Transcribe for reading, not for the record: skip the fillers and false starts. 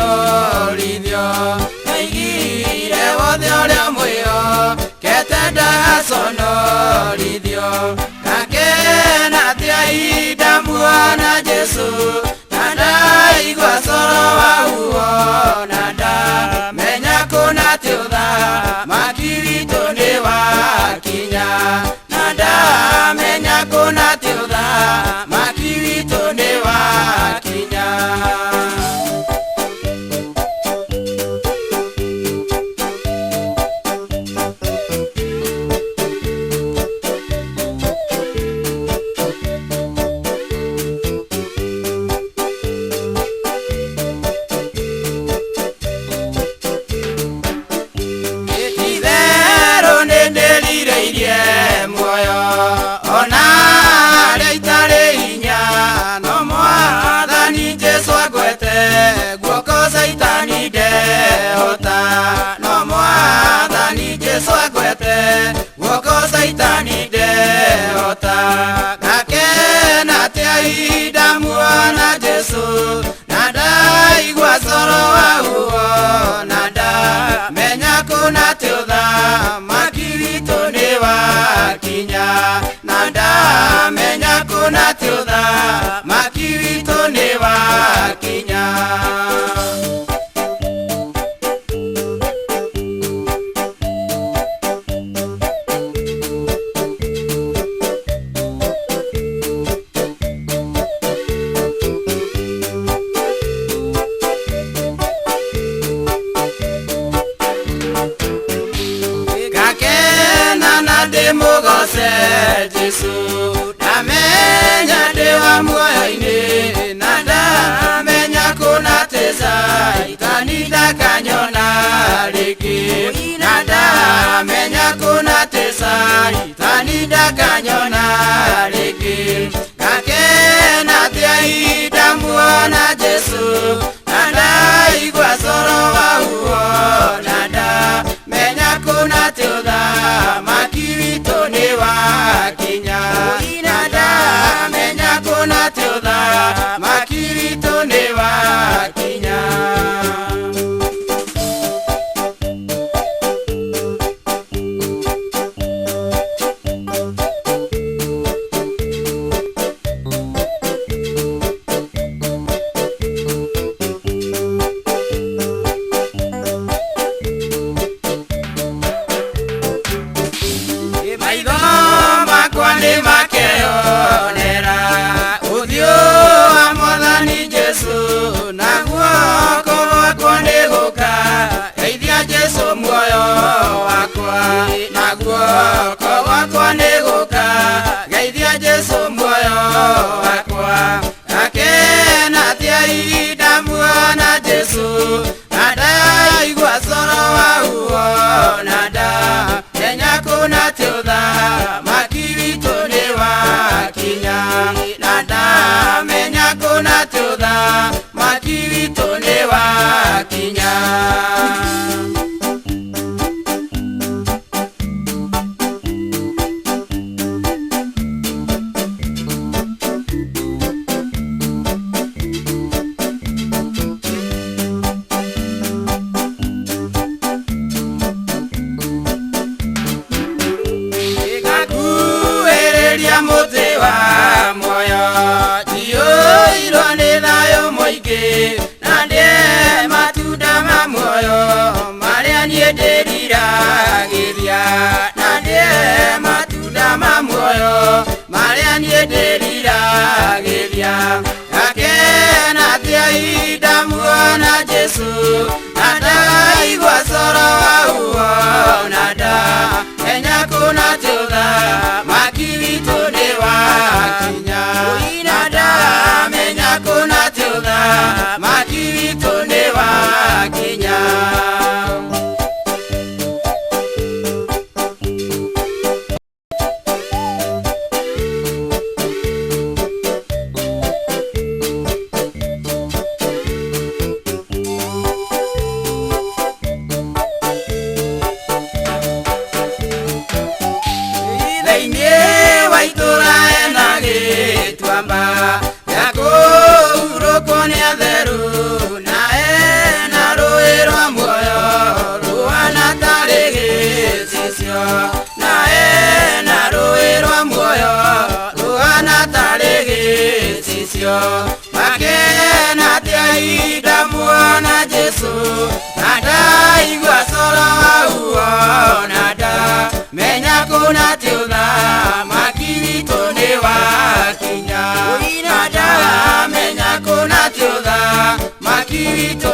sonorithio Naigire wothe uria mwio Ketenda sonorithio Gakena tia ihinda muona Jesu Na ndaigua coro wauo Na ndamenya kuna ti ũthamaki witũ nĩ wakinya Na ndamenya kuna ti ũthamaki witũ nĩ wakinya Saitani deota Gakena tia ihinda muona Jesu Na ndaigua coro wauo Na ndamenya kuna ti ũthamaki witũ nĩ wakinya Na ndamenya kuna ti ũthamaki witũ nĩ wakinya Mugose Jesu Ndamenya ndi wa muoyo-inĩ Na ndamenya kuna ti Saitani ndakanyona rĩngĩ Na ndamenya kuna ti Saitani ndakanyona rĩngĩ Gakena tia ihinda muona Jesu Na ndaigua coro wauo Na ndamenya kuna ti ũthamaki witũ nĩ wakinya Na ndamenya kuna ti ũthamaki witũ nĩ wakinya They nae na rũĩ rwa muoyo rũhana tarĩ gĩcicio. Makena tia ihinda muona Jesu, na ndaigua coro wauo, na ndamenya kuna ti ũthamaki witũ nĩ wakinya, na ndamenya kuna ti ũthamaki witũ